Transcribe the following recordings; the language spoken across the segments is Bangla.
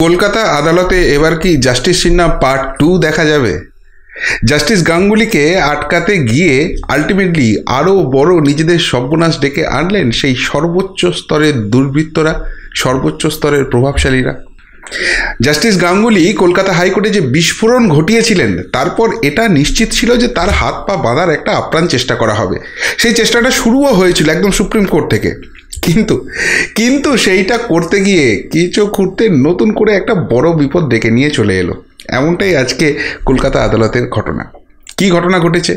কলকাতা আদালতে এবার কি জাস্টিস সিনহা পার্ট 2 দেখা যাবে? জাস্টিস গাঙ্গুলিকে আটকাতে গিয়ে আলটিমেটলি আরও বড় নিজেদের সর্বনাশ ডেকে আনলেন সেই সর্বোচ্চ স্তরের দুর্বৃত্তরা, সর্বোচ্চ স্তরের প্রভাবশালীরা। জাস্টিস গাঙ্গুলি কলকাতা হাইকোর্টে যে বিস্ফোরণ ঘটিয়েছিলেন, তারপর এটা নিশ্চিত ছিল যে তার হাত পা বাঁধার একটা আপ্রাণ চেষ্টা করা হবে। সেই চেষ্টাটা শুরুও হয়েছিল একদম সুপ্রিম কোর্ট থেকে, কিন্তু সেইটা করতে গিয়ে কিছু খুঁড়তে নতুন করে একটা বড় বিপদ ডেকে নিয়ে চলে এলো। এমনটাই আজকে কলকাতা আদালতের ঘটনা। কি ঘটনা ঘটেছে,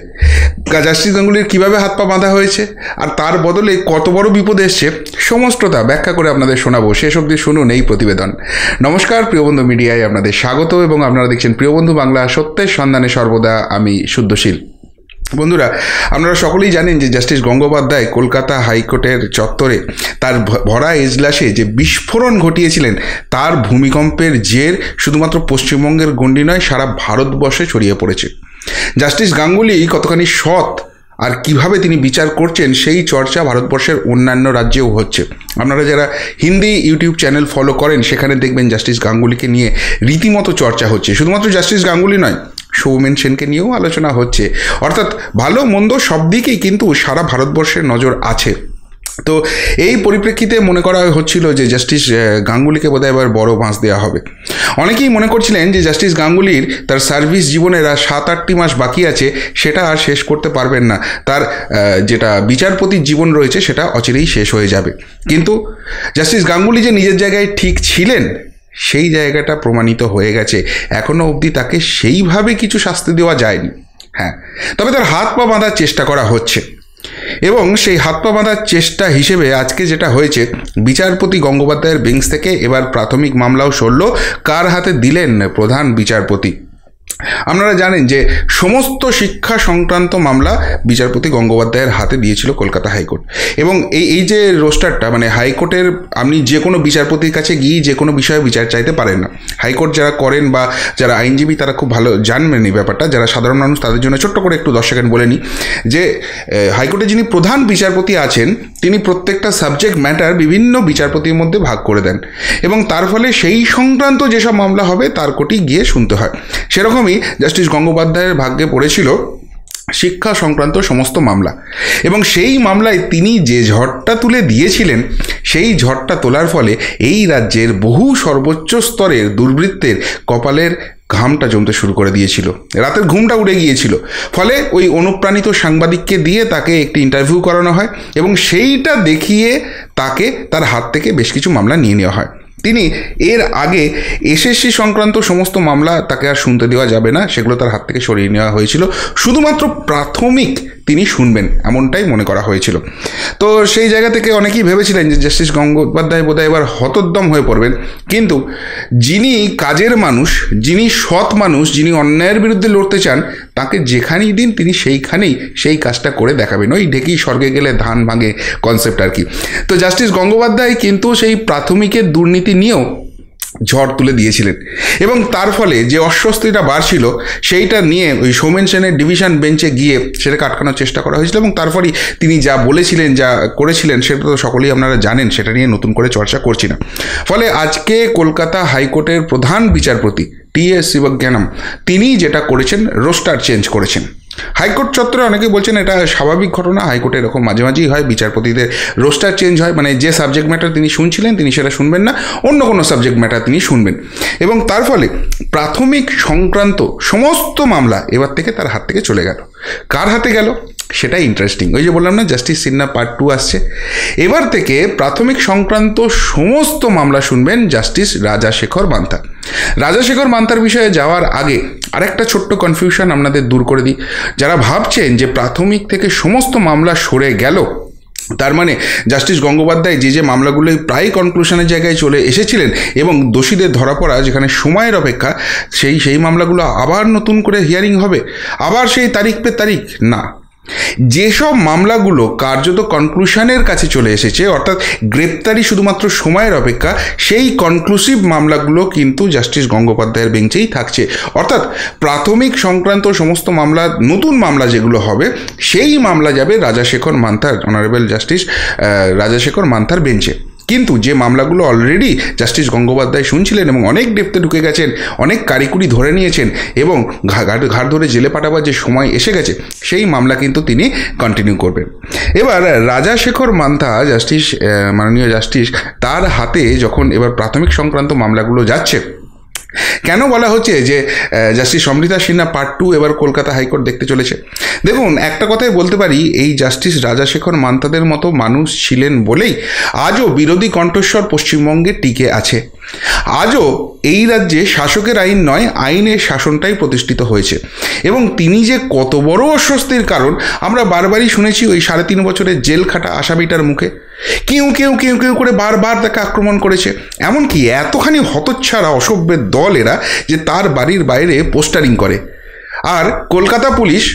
জাস্টিস গাঙ্গুলির কীভাবে হাত পা বাঁধা হয়েছে, আর তার বদলে কত বড় বিপদ এসছে, সমস্তটা ব্যাখ্যা করে আপনাদের শোনাবো। শেষ অবধি শুনুন এই প্রতিবেদন। নমস্কার, প্রিয়বন্ধু মিডিয়ায় আপনাদের স্বাগত এবং আপনারা দেখছেন প্রিয়বন্ধু বাংলা, সত্যের সন্ধানে সর্বদা আমি শুদ্ধশীল। বন্ধুরা, আপনারা সকলেই জানেন যে জাস্টিস গঙ্গোপাধ্যায় কলকাতা হাইকোর্টের চত্বরে তার ভরা এজলাসে যে বিস্ফোরণ ঘটিয়েছিলেন, তার ভূমিকম্পের জের শুধুমাত্র পশ্চিমবঙ্গের গণ্ডি নয়, সারা ভারতবর্ষে ছড়িয়ে পড়েছে। জাস্টিস গাঙ্গুলি কতখানি সৎ আর কিভাবে তিনি বিচার করছেন, সেই চর্চা ভারতবর্ষের অন্যান্য রাজ্যেও হচ্ছে। আপনারা যারা হিন্দি ইউটিউব চ্যানেল ফলো করেন, সেখানে দেখবেন জাস্টিস গাঙ্গুলিকে নিয়ে রীতিমতো চর্চা হচ্ছে। শুধুমাত্র জাস্টিস গাঙ্গুলি নয়, সৌমেন সেনকে নিয়েও আলোচনা হচ্ছে। অর্থাৎ ভালো মন্দ সব দিকেই কিন্তু সারা ভারতবর্ষের নজর আছে। তো এই পরিপ্রেক্ষিতে মনে করা হচ্ছিল যে জাস্টিস গাঙ্গুলিকে বোধহয় এবার বড় বাঁশ দেওয়া হবে। অনেকেই মনে করছিলেন যে জাস্টিস গাঙ্গুলির তার সার্ভিস জীবনের আর 7-8টি মাস বাকি আছে, সেটা আর শেষ করতে পারবেন না। তার যেটা বিচারপতির জীবন রয়েছে সেটা অচিরেই শেষ হয়ে যাবে। কিন্তু জাস্টিস গাঙ্গুলি যে নিজের জায়গায় ঠিক ছিলেন, সেই জায়গাটা প্রমাণিত হয়ে গেছে। এখনও অবধি তাকে সেইভাবে কিছু শাস্তি দেওয়া যায়নি। হ্যাঁ, তবে তার হাত পা বাঁধার চেষ্টা করা হচ্ছে, এবং সেই হাত পা বাঁধার চেষ্টা হিসেবে আজকে যেটা হয়েছে, বিচারপতি গঙ্গোপাধ্যায়ের বেঞ্চ থেকে এবার প্রাথমিক মামলাও সরল। কার হাতে দিলেন? প্রধান বিচারপতি। আপনারা জানেন যে সমস্ত শিক্ষা সংক্রান্ত মামলা বিচারপতি গঙ্গোপাধ্যায়ের হাতে দিয়েছিল কলকাতা হাইকোর্ট। এবং এই যে রোস্টারটা, মানে হাইকোর্টের আপনি যে কোনো বিচারপতির কাছে গিয়ে যে কোনো বিষয়ে বিচার চাইতে পারেন না। হাইকোর্ট যারা করেন বা যারা আইনজীবী, তারা খুব ভালো জানবেন এই ব্যাপারটা। যারা সাধারণ মানুষ, তাদের জন্য ছোট্ট করে একটু 10 সেকেন্ড বলে নিই যে হাইকোর্টে যিনি প্রধান বিচারপতি আছেন, তিনি প্রত্যেকটা সাবজেক্ট ম্যাটার বিভিন্ন বিচারপতির মধ্যে ভাগ করে দেন, এবং তার ফলে সেই সংক্রান্ত যেসব মামলা হবে তার কোর্টে গিয়ে শুনতে হয়। সেরকমই জাস্টিস গঙ্গোপাধ্যায়ের ভাগ্যে পড়েছিল শিক্ষা সংক্রান্ত সমস্ত মামলা, এবং সেই মামলায় তিনি যে ঝড়টা তুলে দিয়েছিলেন, সেই ঝড়টা তোলার ফলে এই রাজ্যের বহু সর্বোচ্চ স্তরের দুর্বৃত্তের কপালের ঘামটা জমতে শুরু করে দিয়েছিল, রাতের ঘুমটা উড়ে গিয়েছিল। ফলে ওই অনুপ্রাণিত সাংবাদিককে দিয়ে তাকে একটি ইন্টারভিউ করানো হয়, এবং সেইটা দেখিয়ে তাকে তার হাত থেকে বেশ কিছু মামলা নিয়ে নেওয়া হয়। তিনি এর আগে এসএসসি সংক্রান্ত সমস্ত মামলা তাকে আর শুনতে দেওয়া যাবে না, সেগুলো তার হাত থেকে সরিয়ে নেওয়া হয়েছিল। শুধুমাত্র প্রাথমিক তিনি শুনবেন, এমনটাই মনে করা হয়েছিল। তো সেই জায়গা থেকে অনেকেই ভেবেছিলেন যে জাস্টিস গঙ্গোপাধ্যায় বোধহয় এবার হতোদ্যম হয়ে পড়বেন। কিন্তু যিনি কাজের মানুষ, যিনি সৎ মানুষ, যিনি অন্যায়ের বিরুদ্ধে লড়তে চান, তাকে যেখানেই দিন তিনি সেইখানেই সেই কাজটা করে দেখাবেন। ওই ঢেকেই স্বর্গে গেলে ধান ভাঙে কনসেপ্ট আর কি। তো জাস্টিস গঙ্গোপাধ্যায় কিন্তু সেই প্রাথমিকের দুর্নীতি নিয়েও ঝড় তুলে দিয়েছিলেন, এবং তার ফলে যে অস্বস্তিটা বাড়ছিল, সেইটা নিয়ে ওই সৌমেন সেনের ডিভিশন বেঞ্চে গিয়ে সেটাকে আটকানোর চেষ্টা করা হয়েছিল। এবং তার ফলে তিনি যা বলেছিলেন, যা করেছিলেন, সেটা তো সকলেই আপনারা জানেন, সেটা নিয়ে নতুন করে চর্চা করছি না। ফলে আজকে কলকাতা হাইকোর্টের প্রধান বিচারপতি টি.এস. শিবজ্ঞানম, তিনি যেটা করেছেন, রোস্টার চেঞ্জ করেছেন। হাইকোর্ট চত্বরে অনেকে বলছেন এটা স্বাভাবিক ঘটনা, হাইকোর্টে এরকম মাঝে মাঝেই হয়, বিচারপতিদের রোস্টার চেঞ্জ হয়। মানে যে সাবজেক্ট ম্যাটার তিনি শুনছিলেন, তিনি সেটা শুনবেন না, অন্য কোনো সাবজেক্ট ম্যাটার তিনি শুনবেন। এবং তার ফলে প্রাথমিক সংক্রান্ত সমস্ত মামলা এবার থেকে তার হাত থেকে চলে গেল। কার হাতে গেল সেটাই ইন্টারেস্টিং। ওই যে বললাম না, জাস্টিস সিনহা পার্ট 2 আসছে। এবার থেকে প্রাথমিক সংক্রান্ত সমস্ত মামলা শুনবেন জাস্টিস রাজাশেখর মান্থা। রাজাশেখর মান্থার বিষয়ে যাওয়ার আগে আরেকটা ছোট্ট কনফিউশন আপনাদের দূর করে দিই। যারা ভাবছেন যে প্রাথমিক থেকে সমস্ত মামলা সরে গেল, তার মানে জাস্টিস গঙ্গোপাধ্যায় যে মামলাগুলো প্রায় কনক্লুশনের জায়গায় চলে এসেছিলেন এবং দোষীদের ধরা পড়া যেখানে সময়ের অপেক্ষা, সেই মামলাগুলো আবার নতুন করে হিয়ারিং হবে, আবার সেই তারিখ পে তারিখ না। যেসব মামলাগুলো কার্যত কনক্লুশনের কাছে চলে এসেছে, অর্থাৎ গ্রেপ্তারি শুধুমাত্র সময়ের অপেক্ষা, সেই কনক্লুসিভ মামলাগুলো কিন্তু জাস্টিস গঙ্গোপাধ্যায়ের বেঞ্চেই থাকছে। অর্থাৎ প্রাথমিক সংক্রান্ত সমস্ত মামলা, নতুন মামলা যেগুলো হবে, সেই মামলা যাবে রাজাশেখর মান্থার, অনারেবল জাস্টিস রাজাশেখর মান্থার বেঞ্চে। কিন্তু যে মামলাগুলো অলরেডি জাস্টিস গঙ্গোপাধ্যায় শুনছিলেন এবং অনেক ডেপথে ঢুকে গেছেন, অনেক কারিকুরি ধরে নিয়েছেন এবং ঘাট ধরে জেলে পাঠাবার যে সময় এসে গেছে, সেই মামলা কিন্তু তিনি কন্টিনিউ করবেন। এবার রাজাশেখর মান্থা জাস্টিস, মাননীয় জাস্টিস, তার হাতে যখন এবার প্রাথমিক সংক্রান্ত মামলাগুলো যাচ্ছে, কেন বলা হচ্ছে যে জাস্টিস অমৃতা সিনহা পার্ট 2 এবার কলকাতা হাইকোর্ট দেখতে চলেছে? দেখুন, একটা কথাই বলতে পারি, এই জাস্টিস রাজাশেখর মান্থাদের মতো মানুষ ছিলেন বলেই আজও বিরোধী কণ্ঠস্বর পশ্চিমবঙ্গে টিকে আছে। আজও এই রাজ্যে শাসকের আইন নয়, আইনের শাসনটাই প্রতিষ্ঠিত হয়েছে। এবং তিনি যে কত বড় অস্বস্তির কারণ আমরা বারবারই শুনেছি ওই 3.5 বছরের জেল খাটা আসামিটার মুখে। কেউ কেউ কেউ কেউ করে বারবার তাকে আক্রমণ করেছে। এমনকি এতখানি হতচ্ছাড়া অসভ্যের দল এরা যে তার বাড়ির বাইরে পোস্টারিং করে। আর কলকাতা পুলিশ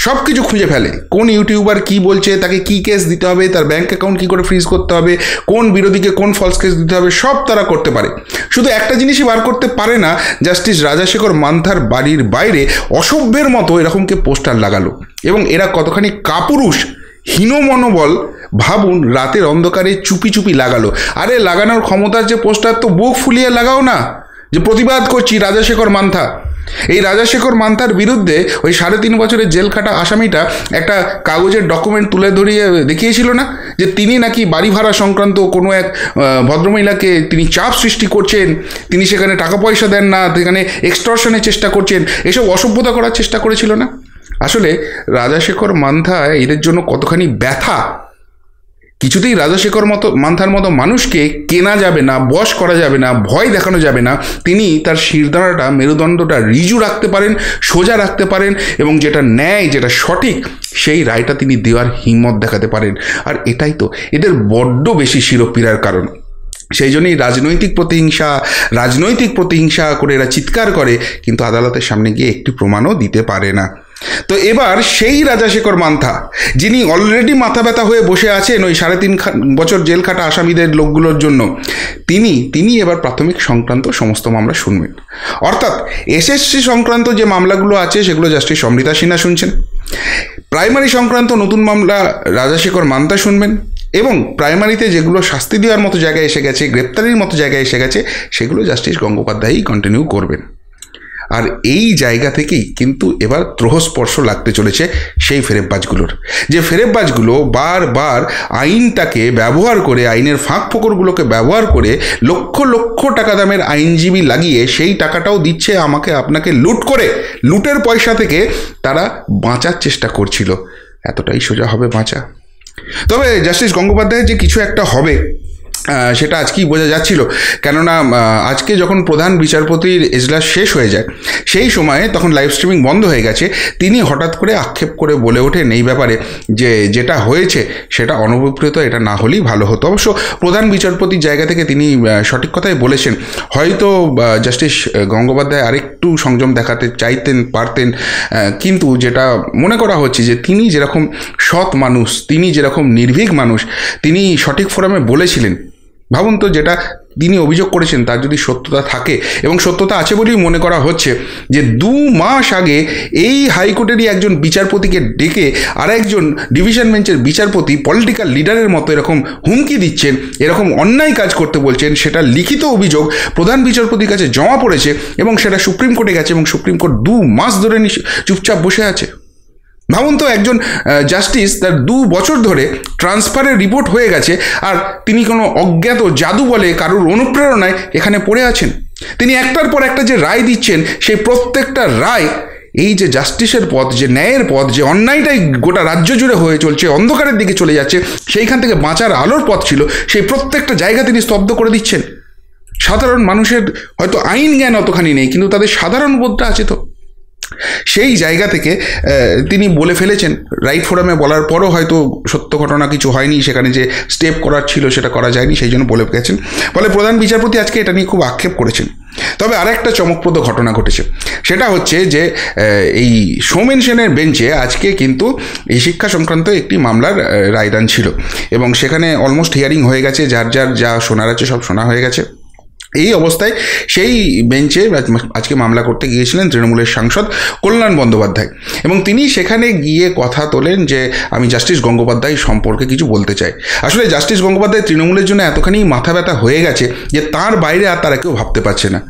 সব কিছু খুঁজে ফেলে, কোন ইউটিউবার কি বলছে, তাকে কি কেস দিতে হবে, তার ব্যাঙ্ক অ্যাকাউন্ট কী করে ফ্রিজ করতে হবে, কোন বিরোধীকে কোন ফলস কেস দিতে হবে, সব তারা করতে পারে। শুধু একটা জিনিসই বার করতে পারে না, জাস্টিস রাজাশেখর মান্থার বাড়ির বাইরে অসভ্যের মতো এরকমকে পোস্টার লাগালো। এবং এরা কতখানি কাপুরুষ, হীন মনোবল ভাবুন, রাতের অন্ধকারে চুপি চুপি লাগালো। আরে লাগানোর ক্ষমতার যে পোস্টার, তো বুক ফুলিয়ে লাগাও না যে প্রতিবাদ করছি রাজাশেখর মান্থা। এই রাজাশেখর মান্থার বিরুদ্ধে ওই 3.5 বছরের জেল খাটা আসামিটা একটা কাগজের ডকুমেন্ট তুলে ধরিয়ে দেখিয়েছিল না, যে তিনি নাকি বাড়ি ভাড়া সংক্রান্ত কোনো এক ভদ্রমহিলাকে তিনি চাপ সৃষ্টি করছেন, তিনি সেখানে টাকা পয়সা দেন না, সেখানে এক্সটর্শনের চেষ্টা করছেন, এসব অসভ্যতা করার চেষ্টা করেছিল না? আসলে রাজাশেখর মান্থা এদের জন্য কতখানি ব্যথা। কিছুতেই রাজাশেখর মান্থার মতো মানুষকে কেনা যাবে না, বশ করা যাবে না, ভয় দেখানো যাবে না। তিনি তার শিরদাঁড়াটা, মেরুদণ্ডটা রিজু রাখতে পারেন, সোজা রাখতে পারেন এবং যেটা ন্যায়, যেটা সঠিক, সেই রায়টা তিনি দেওয়ার হিম্মত দেখাতে পারেন। আর এটাই তো এদের বড্ড বেশি শিরোপীড়ার কারণ। সেই জন্যই রাজনৈতিক প্রতিহিংসা করে এরা চিৎকার করে, কিন্তু আদালতের সামনে গিয়ে একটি প্রমাণও দিতে পারে না। তো এবার সেই রাজাশেখর মান্থা, যিনি অলরেডি মাথা ব্যথা হয়ে বসে আছেন ওই 3.5 বছর জেল খাটা আসামিদের লোকগুলোর জন্য, তিনি এবার প্রাথমিক সংক্রান্ত সমস্ত মামলা শুনবেন। অর্থাৎ এসএসসি সংক্রান্ত যে মামলাগুলো আছে সেগুলো জাস্টিস অমৃতা সিনহা শুনছেন, প্রাইমারি সংক্রান্ত নতুন মামলা রাজাশেখর মান্থা শুনবেন, এবং প্রাইমারিতে যেগুলো শাস্তি দেওয়ার মতো জায়গায় এসে গেছে, গ্রেপ্তারির মতো জায়গায় এসে গেছে, সেগুলো জাস্টিস গঙ্গোপাধ্যায়ই কন্টিনিউ করবেন। আর এই জায়গা থেকেই কিন্তু এবার ত্রহস্পর্শ লাগতে চলেছে সেই ফেরেববাজগুলোর, যে ফেরেববাজগুলো বারবার আইনটাকে ব্যবহার করে, আইনের ফাঁক ফোকরগুলোকে ব্যবহার করে লক্ষ লক্ষ টাকা দামের আইনজীবী লাগিয়ে সেই টাকাটাও দিচ্ছে আমাকে আপনাকে লুট করে, লুটের পয়সা থেকে তারা বাঁচার চেষ্টা করছিল। এতটাই সোজা হবে বাঁচা? তবে জাস্টিস গঙ্গোপাধ্যায়ের যে কিছু একটা হবে সেটা আজকেই বোঝা যাচ্ছিল। কেননা আজকে যখন প্রধান বিচারপতির এজলাস শেষ হয়ে যায়, সেই সময়ে তখন লাইভ স্ট্রিমিং বন্ধ হয়ে গেছে, তিনি হঠাৎ করে আক্ষেপ করে বলে ওঠেন এই ব্যাপারে যে যেটা হয়েছে সেটা অনভিপ্রেত, এটা না হলেই ভালো হতো। অবশ্য প্রধান বিচারপতির জায়গা থেকে তিনি সঠিক কথাই বলেছেন। হয়তো জাস্টিস গঙ্গোপাধ্যায় আরেকটু সংযম দেখাতে পারতেন, কিন্তু যেটা মনে করা হচ্ছে যে তিনি যেরকম সৎ মানুষ, তিনি যেরকম নির্ভীক মানুষ, তিনি সঠিক ফোরামে বলেছিলেন। ভাবুন তো, যেটা তিনি অভিযোগ করেছেন তার যদি সত্যতা থাকে, এবং সত্যতা আছে বলেই মনে করা হচ্ছে, যে 2 মাস আগে এই হাইকোর্টেরই একজন বিচারপতিকে ডেকে আর একজন ডিভিশন বেঞ্চের বিচারপতি পলিটিক্যাল লিডারের মতো এরকম হুমকি দিচ্ছেন, এরকম অন্যায় কাজ করতে বলছেন, সেটা লিখিত অভিযোগ প্রধান বিচারপতির কাছে জমা পড়েছে এবং সেটা সুপ্রিম কোর্টে গেছে, এবং সুপ্রিম কোর্ট 2 মাস ধরে চুপচাপ বসে আছে। ভাবুন তো, একজন জাস্টিস, তার 2 বছর ধরে ট্রান্সফারের রিপোর্ট হয়ে গেছে, আর তিনি কোনো অজ্ঞাত জাদু বলে কারোর অনুপ্রেরণায় এখানে পড়ে আছেন। তিনি একটার পর একটা যে রায় দিচ্ছেন, সেই প্রত্যেকটা রায় এই যে জাস্টিসের পথ, যে ন্যায়ের পথ, যে অন্যায়টাই গোটা রাজ্য জুড়ে হয়ে চলছে, অন্ধকারের দিকে চলে যাচ্ছে, সেইখান থেকে বাঁচার আলোর পথ ছিল, সেই প্রত্যেকটা জায়গা তিনি স্তব্ধ করে দিচ্ছেন। সাধারণ মানুষের হয়তো আইন জ্ঞান অতখানি নেই, কিন্তু তাদের সাধারণ বোধটা আছে। তো সেই জায়গা থেকে তিনি বলে ফেলেছেন, রাইট ফোরামে বলার পরও হয়তো সত্য ঘটনা কিছু হয়নি, সেখানে যে স্টেপ করার ছিল সেটা করা যায়নি, সেই জন্য বলে গেছেন। ফলে প্রধান বিচারপতি আজকে এটা নিয়ে খুব আক্ষেপ করেছেন। তবে আরেকটা চমকপ্রদ ঘটনা ঘটেছে, সেটা হচ্ছে যে এই সৌমেন সেনের বেঞ্চে আজকে কিন্তু এই শিক্ষা সংক্রান্ত একটি মামলার রায়দান ছিল, এবং সেখানে অলমোস্ট হিয়ারিং হয়ে গেছে, যার যা শোনার আছে সব শোনা হয়ে গেছে। এই অবস্থায় সেই বেঞ্চে আজকে মামলা করতে গিয়েছিলেন তৃণমূলের সাংসদ কল্যাণ বন্দ্যোপাধ্যায়, এবং তিনি সেখানে গিয়ে কথা তোলেন যে আমি জাস্টিস গঙ্গোপাধ্যায় সম্পর্কে কিছু বলতে চাই। আসলে জাস্টিস গঙ্গোপাধ্যায় তৃণমূলের জন্য এতখানি মাথা ব্যথা হয়ে গেছে যে তার বাইরে আর তারা কেউ ভাবতে পারছে না।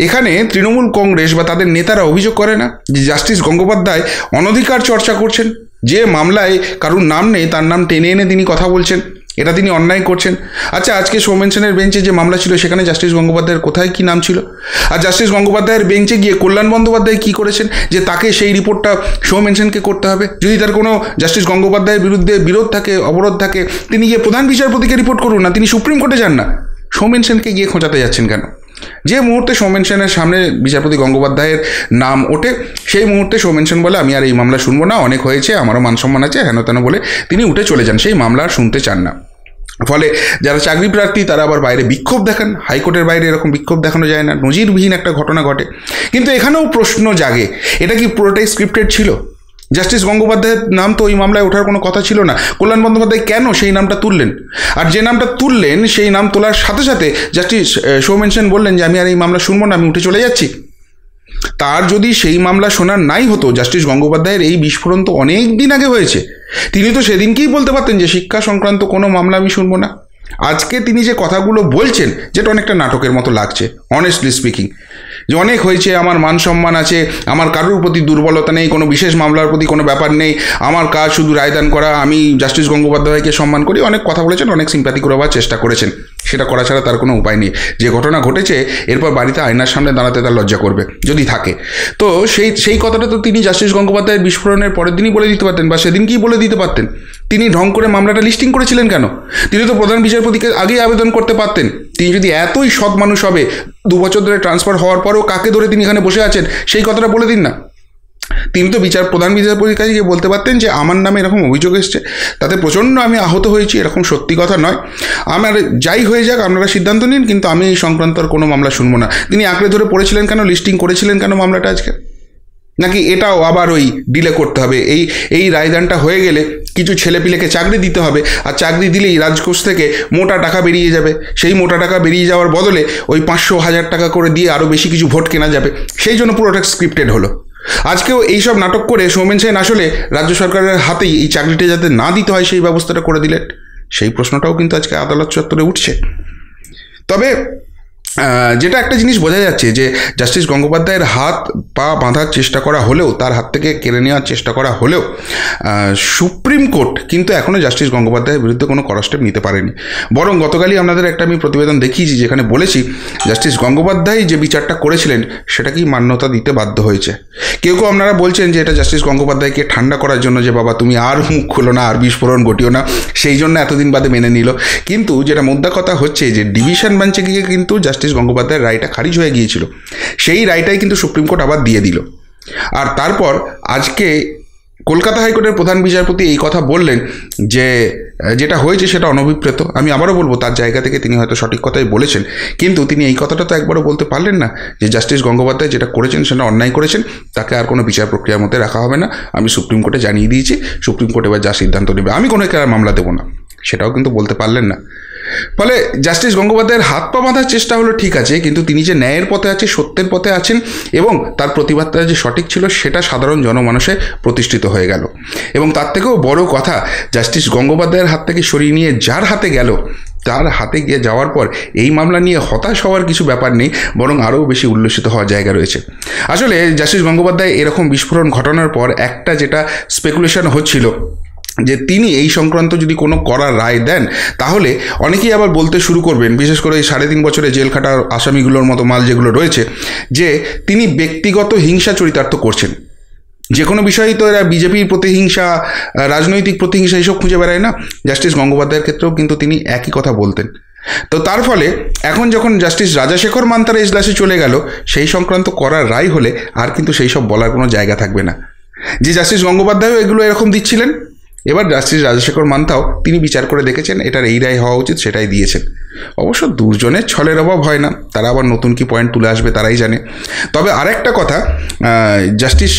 এখানে তৃণমূল কংগ্রেস বা তাদের নেতারা অভিযোগ করে না যে জাস্টিস গঙ্গোপাধ্যায় অনধিকার চর্চা করছেন, যে মামলায় কারুর নাম নেই তার নাম টেনে এনে তিনি কথা বলছেন, এটা তিনি অন্যায় করছেন। আচ্ছা, আজকে সৌমেন সেনের বেঞ্চে যে মামলা ছিল সেখানে জাস্টিস গঙ্গোপাধ্যায়ের কোথায় কী নাম ছিল? আর জাস্টিস গঙ্গোপাধ্যায়ের বেঞ্চে গিয়ে কল্যাণ বন্দ্যোপাধ্যায় কী করেছেন যে তাকে সেই রিপোর্টটা সৌমেন সেনকে করতে হবে? যদি তার কোনো জাস্টিস গঙ্গোপাধ্যায়ের বিরুদ্ধে বিরোধ থাকে, অবরোধ থাকে, তিনি গিয়ে প্রধান বিচারপতিকে রিপোর্ট করুন না, তিনি সুপ্রিম কোর্টে যান না। সৌমেন সেনকে গিয়ে খোঁচাতে যাচ্ছেন কেন? যে মুহূর্তে সৌমেন সেনের সামনে বিচারপতি গঙ্গোপাধ্যায়ের নাম ওঠে সেই মুহূর্তে সৌমেন সেন বলে আমি আর এই মামলা শুনবো না, অনেক হয়েছে, আমারও মান সম্মান আছে, হেন তেন বলে তিনি উঠে চলে যান, সেই মামলা আর শুনতে চান না। ফলে যারা চাকরি প্রার্থী তারা আবার বাইরে বিক্ষোভ দেখান। হাইকোর্টের বাইরে এরকম বিক্ষোভ দেখানো যায় না, নজিরবিহীন একটা ঘটনা ঘটে। কিন্তু এখানেও প্রশ্ন জাগে, এটা কি পুরোটাই স্ক্রিপ্টেড ছিল? জাস্টিস গঙ্গোপাধ্যায়ের নাম তো ওই মামলায় ওঠার কোনো কথা ছিল না। কল্যাণ বন্দ্যোপাধ্যায় কেন সেই নামটা তুললেন? আর যে নামটা তুললেন সেই নাম তোলার সাথে সাথে জাস্টিস সৌমেন সেন বললেন যে আমি আর এই মামলা শুনবো না, আমি উঠে চলে যাচ্ছি। তার যদি সেই মামলা শোনার নাই হতো, জাস্টিস গঙ্গোপাধ্যায়ের এই বিস্ফোরণ তো অনেক দিন আগে হয়েছে। তিনি তো সেদিনকেই বলতে পারতেন যে শিক্ষা সংক্রান্ত কোনো মামলা আমি শুনবো না। আজকে তিনি যে কথাগুলো বলছেন, যেটা অনেকটা নাটকের মতো লাগছে অনেস্টলি স্পিকিং, যে অনেক হয়েছে, আমার মান সম্মান আছে, আমার কারোর প্রতি দুর্বলতা নেই, কোনো বিশেষ মামলার প্রতি কোনো ব্যাপার নেই, আমার কাজ শুধু রায়দান করা, আমি জাস্টিস গঙ্গোপাধ্যায়কে সম্মান করি, অনেক কথা বলেছেন, অনেক সিম্প্যাথি করবার চেষ্টা করেছেন। সেটা করা ছাড়া তার কোনো উপায় নেই। যে ঘটনা ঘটেছে এরপর বাড়িতে আয়নার সামনে দাঁড়াতে তার লজ্জা করবে যদি থাকে। তো সেই কথাটা তো তিনি জাস্টিস গঙ্গোপাধ্যায়ের বিস্ফোরণের পরের দিনই বলে দিতে পারতেন, বা সেদিনকেই বলে দিতে পারতেন। তিনি ঢং করে মামলাটা লিস্টিং করেছিলেন কেন? তিনি তো প্রধান বিচারপতিকে আগেই আবেদন করতে পারতেন। তিনি যদি এতই সৎ মানুষ হবে, 2 বছর ধরে ট্রান্সফার হওয়ার পরেও কাকে ধরে তিনি এখানে বসে আছেন সেই কথাটা বলে দিন না। তিনি তো প্রধান বিচারপতির কাছে গিয়ে বলতে পারতেন যে আমার নামে এরকম অভিযোগ এসছে, তাতে প্রচণ্ড আমি আহত হয়েছি, এরকম সত্যি কথা নয়, আমার যাই হয়ে যাক আপনারা সিদ্ধান্ত নিন, কিন্তু আমি এই সংক্রান্ত আর কোনো মামলা শুনবো না। তিনি আঁকড়ে ধরে পড়েছিলেন কেন, লিস্টিং করেছিলেন কেন মামলাটা আজকে? নাকি এটাও আবার ওই ডিলে করতে হবে, এই রায়দানটা হয়ে গেলে কিছু ছেলেপিলেকে চাকরি দিতে হবে, আর চাকরি দিলেই রাজকোষ থেকে মোটা টাকা বেরিয়ে যাবে, সেই মোটা টাকা বেরিয়ে যাওয়ার বদলে ওই 500-1000 টাকা করে দিয়ে আরও বেশি কিছু ভোট কেনা যাবে, সেই জন্য পুরোটা স্ক্রিপ্টেড হলো। আজকেও এইসব নাটক করে সৌমেন সেন আসলে রাজ্য সরকারের হাতেই এই চাকরিটা যাতে না দিতে হয় সেই ব্যবস্থাটা করে দিলেন। সেই প্রশ্নটাও কিন্তু আজকে আদালত চত্বরে উঠছে। তবে যেটা একটা জিনিস বোঝা যাচ্ছে যে জাস্টিস গঙ্গোপাধ্যায়ের হাত পা বাঁধার চেষ্টা করা হলেও, তার হাত থেকে কেড়ে নেওয়ার চেষ্টা করা হলেও সুপ্রিম কোর্ট কিন্তু এখনও জাস্টিস গঙ্গোপাধ্যায়ের বিরুদ্ধে কোনো কড়া স্টেপ নিতে পারেনি। বরং গতকালই আপনাদের একটা আমি প্রতিবেদন দেখিয়েছি যেখানে বলেছি জাস্টিস গঙ্গোপাধ্যায় যে বিচারটা করেছিলেন সেটাকেই মান্যতা দিতে বাধ্য হয়েছে। কেউ কেউ আপনারা বলছেন যে এটা জাস্টিস গঙ্গোপাধ্যায়কে ঠান্ডা করার জন্য, যে বাবা তুমি আর মুখ খোলো না, আর বিস্ফোরণ ঘটিও না, সেই জন্য এতদিন বাদে মেনে নিল। কিন্তু যেটা মুদ্রা কথা হচ্ছে যে ডিভিশন বেঞ্চে গিয়ে কিন্তু জাস্টিস গঙ্গোপাধ্যায়ের রায়টা খারিজ হয়ে গিয়েছিল, সেই রায়টাই কিন্তু সুপ্রিম কোর্ট আবার দিয়ে দিল। আর তারপর আজকে কলকাতা হাইকোর্টের প্রধান বিচারপতি এই কথা বললেন যে যেটা হয়েছে সেটা অনভিপ্রেত। আমি আবারও বলবো, তার জায়গা থেকে তিনি হয়তো সঠিক কথাই বলেছেন, কিন্তু তিনি এই কথাটা তো একবারও বলতে পারলেন না যে জাস্টিস গঙ্গোপাধ্যায় যেটা করেছেন সেটা অন্যায় করেছেন, তাকে আর কোনো বিচার প্রক্রিয়ার মধ্যে রাখা হবে না, আমি সুপ্রিম কোর্টে জানিয়ে দিয়েছি, সুপ্রিম কোর্ট এবার যা সিদ্ধান্ত নেবে, আমি কোনো আর মামলা দেবো না, সেটাও কিন্তু বলতে পারলেন না। ফলে জাস্টিস গঙ্গোপাধ্যায়ের হাত পা বাঁধার চেষ্টা হলো ঠিক আছে, কিন্তু তিনি যে ন্যায়ের পথে আছে, সত্যের পথে আছেন, এবং তার প্রতিবাদটা যে সঠিক ছিল সেটা সাধারণ জনমানসে প্রতিষ্ঠিত হয়ে গেল। এবং তার থেকেও বড় কথা, জাস্টিস গঙ্গোপাধ্যায়ের হাত থেকে সরিয়ে নিয়ে যার হাতে গেল, তার হাতে গিয়ে যাওয়ার পর এই মামলা নিয়ে হতাশ হওয়ার কিছু ব্যাপার নেই, বরং আরও বেশি উল্লসিত হওয়ার জায়গা রয়েছে। আসলে জাস্টিস গঙ্গোপাধ্যায় এরকম বিস্ফোরণ ঘটানোর পর একটা যেটা স্পেকুলেশন হচ্ছিল যে তিনি এই সংক্রান্ত যদি কোনো কড়া রায় দেন তাহলে অনেকেই আবার বলতে শুরু করবেন, বিশেষ করে এই 3.5 বছরে জেল খাটার আসামিগুলোর মতো মাল যেগুলো রয়েছে, যে তিনি ব্যক্তিগত হিংসা চরিতার্থ করছেন। যে কোনো বিষয়েই তো এরা বিজেপির প্রতিহিংসা, রাজনৈতিক প্রতিহিংসা এইসব খুঁজে বেড়ায় না। জাস্টিস গঙ্গোপাধ্যায়ের ক্ষেত্রেও কিন্তু তিনি একই কথা বলতেন। তো তার ফলে এখন যখন জাস্টিস রাজাশেখর মান্তার এজলাসে চলে গেল, সেই সংক্রান্ত করার রায় হলে আর কিন্তু সেই সব বলার কোনো জায়গা থাকবে না যে জাস্টিস গঙ্গোপাধ্যায়ও এগুলো এরকম দিচ্ছিলেন। এবার জাস্টিস রাজাশেখর মান্তাও তিনি বিচার করে দেখেছেন এটার এই রায় হওয়া উচিত, সেটাই দিয়েছেন। অবশ্য দুজনের ছলের অভাব হয় না, তারা আবার নতুন কি পয়েন্ট তুলে আসবে তারাই জানে। তবে আরেকটা কথা, জাস্টিস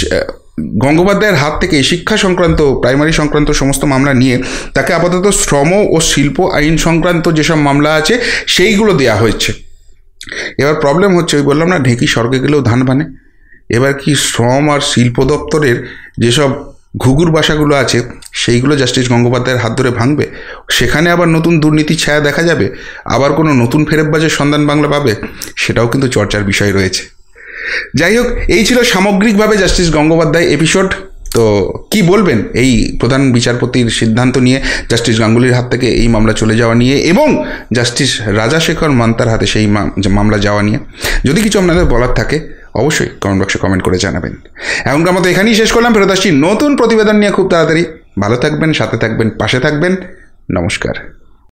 গঙ্গোপাধ্যায়ের হাত থেকে শিক্ষা সংক্রান্ত, প্রাইমারি সংক্রান্ত সমস্ত মামলা নিয়ে তাকে আপাতত শ্রম ও শিল্প আইন সংক্রান্ত যেসব মামলা আছে সেইগুলো দেওয়া হয়েছে। এবার প্রবলেম হচ্ছে, ওই বললাম না, ঢেঁকি স্বর্গে গেলেও ধান বানে। এবার কি শ্রম আর শিল্প দপ্তরের যেসব ঘুঘুর বাসাগুলো আছে সেইগুলো জাস্টিস গঙ্গোপাধ্যায়ের হাত ধরে ভাঙবে? সেখানে আবার নতুন দুর্নীতির ছায়া দেখা যাবে? আবার কোনো নতুন ফেরেববাজের সন্ধান বাংলা পাবে? সেটাও কিন্তু চর্চার বিষয় রয়েছে। যাই হোক, এই ছিল সামগ্রিকভাবে জাস্টিস গঙ্গোপাধ্যায় এপিসোড। তো কি বলবেন এই প্রধান বিচারপতির সিদ্ধান্ত নিয়ে, জাস্টিস গাঙ্গুলির হাত থেকে এই মামলা চলে যাওয়া নিয়ে এবং জাস্টিস রাজাশেখর মান্তার হাতে সেই মামলা যাওয়া নিয়ে? যদি কিছু আপনাদের বলার থাকে অবশ্যই কমেন্ট বক্সে কমেন্ট করে জানাবেন। এখনকার মতো এখানেই শেষ করলাম, ফেরত আসছি নতুন প্রতিবেদন নিয়ে খুব তাড়াতাড়ি। ভালো থাকবেন, সাথে থাকবেন, পাশে থাকবেন। নমস্কার।